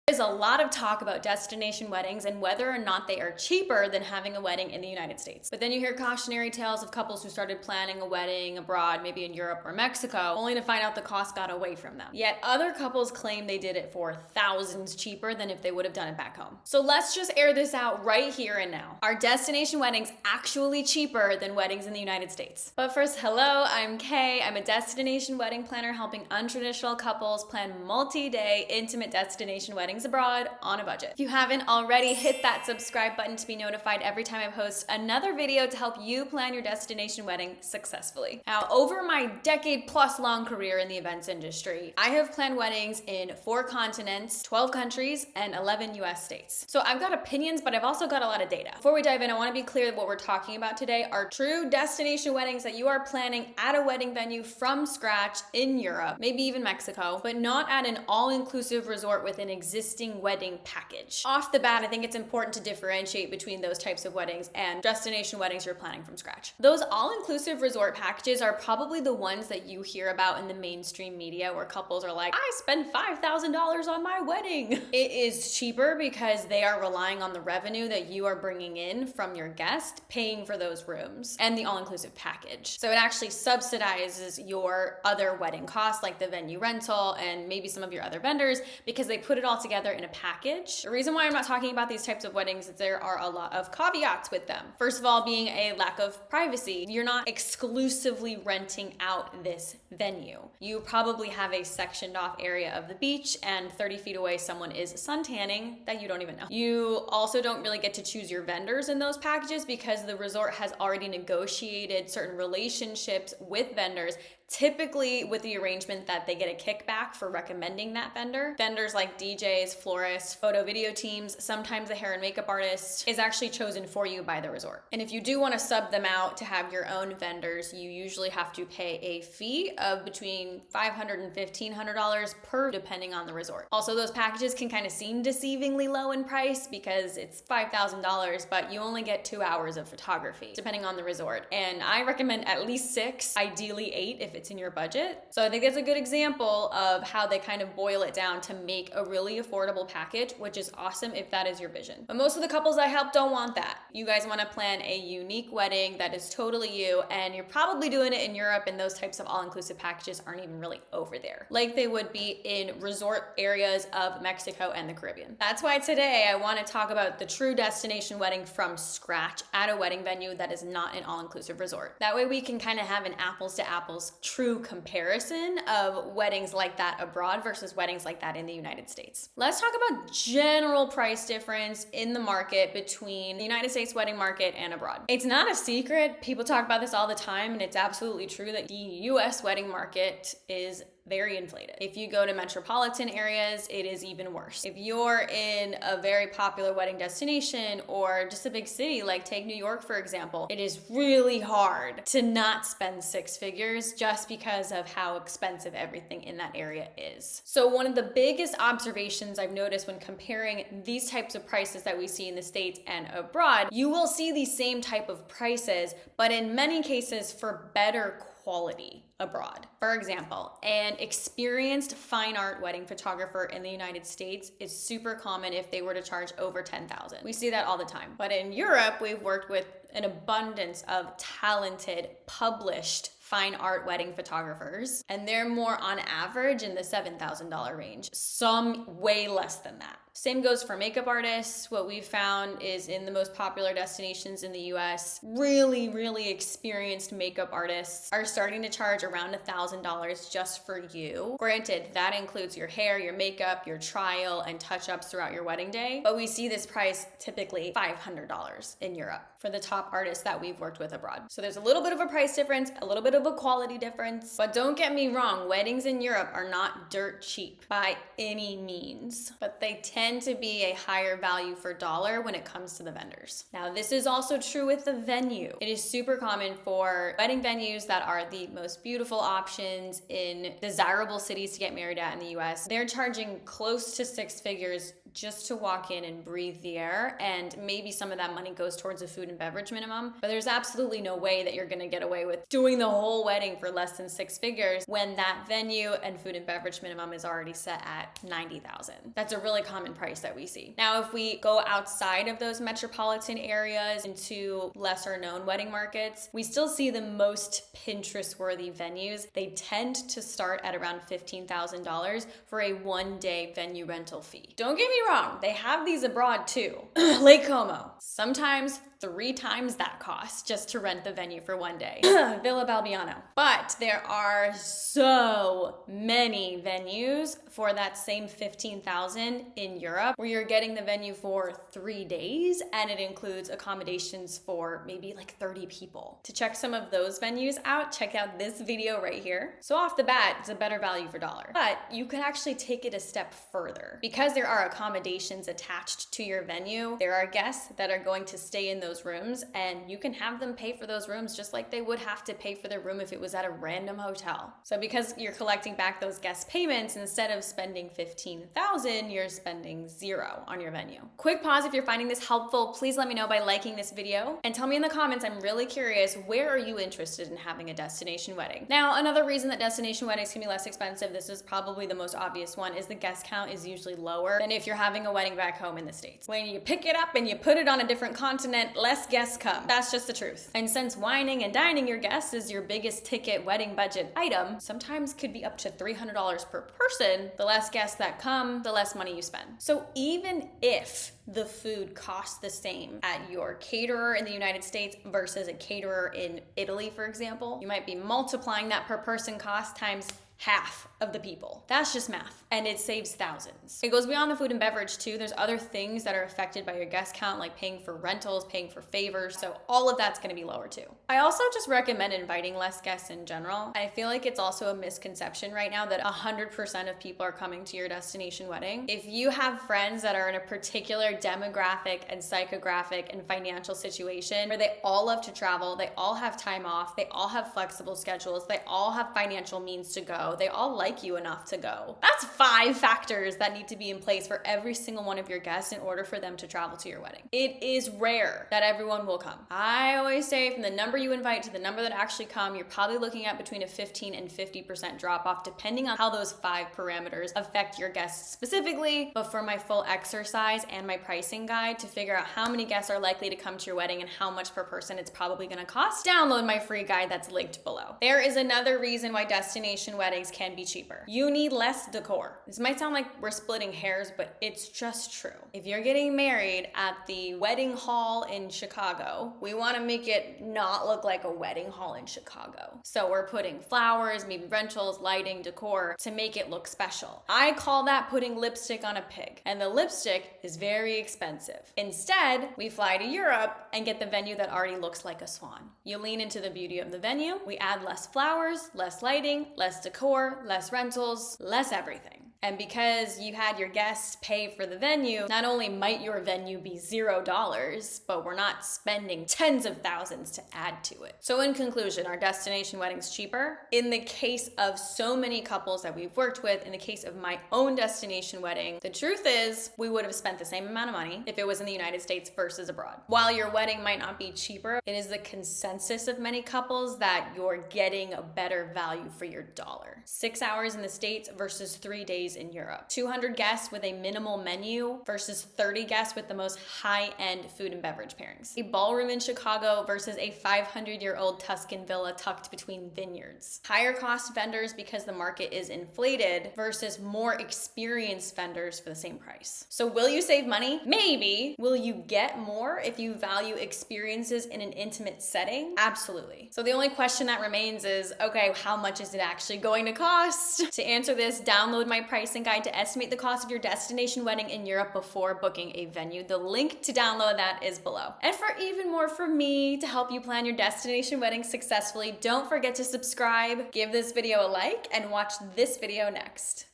There's a lot of talk about destination weddings and whether or not they are cheaper than having a wedding in the United States. But then you hear cautionary tales of couples who started planning a wedding abroad, maybe in Europe or Mexico, only to find out the cost got away from them. Yet other couples claim they did it for thousands cheaper than if they would have done it back home. So let's just air this out right here and now. Are destination weddings actually cheaper than weddings in the United States? But first, hello, I'm Kay. I'm a destination wedding planner helping untraditional couples plan multi-day intimate destination weddings abroad on a budget. If you haven't already, hit that subscribe button to be notified every time I post another video to help you plan your destination wedding successfully. Now, over my decade-plus long career in the events industry, I have planned weddings in 4 continents, 12 countries, and 11 US states. So I've got opinions, but I've also got a lot of data. Before we dive in, I want to be clear that what we're talking about today are true destination weddings that you are planning at a wedding venue from scratch in Europe, maybe even Mexico, but not at an all-inclusive resort with an existing wedding package. Off the bat, I think it's important to differentiate between those types of weddings and destination weddings you're planning from scratch. Those all-inclusive resort packages are probably the ones that you hear about in the mainstream media where couples are like, I spent $5,000 on my wedding. It is cheaper because they are relying on the revenue that you are bringing in from your guest, paying for those rooms, and the all-inclusive package. So it actually subsidizes your other wedding costs like the venue rental and maybe some of your other vendors because they put it all together in a package. The reason why I'm not talking about these types of weddings is there are a lot of caveats with them. First of all, being a lack of privacy. You're not exclusively renting out this venue. You probably have a sectioned off area of the beach and 30 feet away someone is suntanning that you don't even know. You also don't really get to choose your vendors in those packages because the resort has already negotiated certain relationships with vendors, typically with the arrangement that they get a kickback for recommending that vendor. Vendors like DJs, florists, photo video teams, sometimes a hair and makeup artist is actually chosen for you by the resort. And if you do want to sub them out to have your own vendors, you usually have to pay a fee of between $500 and $1,500 per, depending on the resort. Also, those packages can kind of seem deceivingly low in price because it's $5,000, but you only get 2 hours of photography, depending on the resort. And I recommend at least 6, ideally 8 if it's in your budget. So I think that's a good example of how they kind of boil it down to make a really affordable package, which is awesome if that is your vision. But most of the couples I help don't want that. You guys want to plan a unique wedding that is totally you, and you're probably doing it in Europe, and those types of all-inclusive packages aren't even really over there, like they would be in resort areas of Mexico and the Caribbean. That's why today I want to talk about the true destination wedding from scratch at a wedding venue that is not an all-inclusive resort. That way we can kind of have an apples to apples true comparison of weddings like that abroad versus weddings like that in the United States. Let's talk about general price difference in the market between the United States wedding market and abroad. It's not a secret. People talk about this all the time, and it's absolutely true that the US wedding market is very inflated. If you go to metropolitan areas, it is even worse. If you're in a very popular wedding destination or just a big city, like take New York, for example, it is really hard to not spend 6 figures just because of how expensive everything in that area is. So one of the biggest observations I've noticed when comparing these types of prices that we see in the States and abroad, you will see these same type of prices, but in many cases for better quality abroad. For example, an experienced fine art wedding photographer in the United States is super common if they were to charge over $10,000. We see that all the time. But in Europe, we've worked with an abundance of talented, published fine art wedding photographers, and they're more on average in the $7,000 range, some way less than that. Same goes for makeup artists. What we've found is in the most popular destinations in the US, really experienced makeup artists are starting to charge around $1,000 just for you. Granted, that includes your hair, your makeup, your trial, and touch-ups throughout your wedding day, but we see this price typically $500 in Europe for the top artists that we've worked with abroad. So there's a little bit of a price difference, a little bit of a quality difference, but don't get me wrong, weddings in Europe are not dirt cheap by any means, but they tend to be a higher value for dollar when it comes to the vendors. Now, this is also true with the venue. It is super common for wedding venues that are the most beautiful options in desirable cities to get married at in the US. They're charging close to 6 figures just to walk in and breathe the air, and maybe some of that money goes towards the food food and beverage minimum, but there's absolutely no way that you're gonna get away with doing the whole wedding for less than 6 figures when that venue and food and beverage minimum is already set at $90,000. That's a really common price that we see. Now, if we go outside of those metropolitan areas into lesser known wedding markets, we still see the most Pinterest-worthy venues. They tend to start at around $15,000 for a 1-day venue rental fee. Don't get me wrong, they have these abroad too. Lake Como, sometimes 3 times that cost just to rent the venue for 1 day. Villa Balbiano. But there are so many venues for that same $15,000 in Europe where you're getting the venue for 3 days and it includes accommodations for maybe like 30 people. To check some of those venues out, check out this video right here. So off the bat, it's a better value for dollar. But you could actually take it a step further. Because there are accommodations attached to your venue, there are guests that are going to stay in those rooms and you can have them pay for those rooms just like they would have to pay for their room if it was at a random hotel. So because you're collecting back those guest payments, instead of spending $15,000, you're spending 0 on your venue. Quick pause if you're finding this helpful. Please let me know by liking this video and tell me in the comments. I'm really curious, where are you interested in having a destination wedding? Now, another reason that destination weddings can be less expensive, this is probably the most obvious one, is the guest count is usually lower than if you're having a wedding back home in the States. When you pick it up and you put it on a different continent, less guests come. That's just the truth. And since wining and dining your guests is your biggest ticket wedding budget item, sometimes could be up to $300 per person, the less guests that come, the less money you spend. So even if the food costs the same at your caterer in the United States versus a caterer in Italy, for example, you might be multiplying that per person cost times half of the people. That's just math, and it saves thousands. It goes beyond the food and beverage too. There's other things that are affected by your guest count, like paying for rentals, paying for favors, so all of that's gonna be lower too. I also just recommend inviting less guests in general. I feel like it's also a misconception right now that 100% of people are coming to your destination wedding. If you have friends that are in a particular demographic and psychographic and financial situation where they all love to travel, they all have time off, they all have flexible schedules, they all have financial means to go, they all like you enough to go. That's 5 factors that need to be in place for every single one of your guests in order for them to travel to your wedding. It is rare that everyone will come. I always say from the number you invite to the number that actually come, you're probably looking at between a 15 and 50% drop off depending on how those 5 parameters affect your guests specifically. But for my full exercise and my pricing guide to figure out how many guests are likely to come to your wedding and how much per person it's probably gonna cost, download my free guide that's linked below. There is another reason why destination weddings can be cheaper. You need less decor. This might sound like we're splitting hairs, but it's just true. If you're getting married at the wedding hall in Chicago, we want to make it not look like a wedding hall in Chicago. So we're putting flowers, maybe rentals, lighting, decor to make it look special. I call that putting lipstick on a pig, and the lipstick is very expensive. Instead, we fly to Europe and get the venue that already looks like a swan. You lean into the beauty of the venue. We add less flowers, less lighting, less decor, less rentals, less everything. And because you had your guests pay for the venue, not only might your venue be $0, but we're not spending tens of thousands to add to it. So in conclusion, are destination weddings cheaper? In the case of so many couples that we've worked with, in the case of my own destination wedding, the truth is we would have spent the same amount of money if it was in the United States versus abroad. While your wedding might not be cheaper, it is the consensus of many couples that you're getting a better value for your dollar. 6 hours in the States versus 3 days in Europe. 200 guests with a minimal menu versus 30 guests with the most high-end food and beverage pairings. A ballroom in Chicago versus a 500-year-old Tuscan villa tucked between vineyards. Higher cost vendors because the market is inflated versus more experienced vendors for the same price. So will you save money? Maybe. Will you get more if you value experiences in an intimate setting? Absolutely. So the only question that remains is, okay, how much is it actually going to cost? To answer this, download my pricing guide to estimate the cost of your destination wedding in Europe before booking a venue. The link to download that is below. And for even more from me to help you plan your destination wedding successfully, don't forget to subscribe, give this video a like, and watch this video next.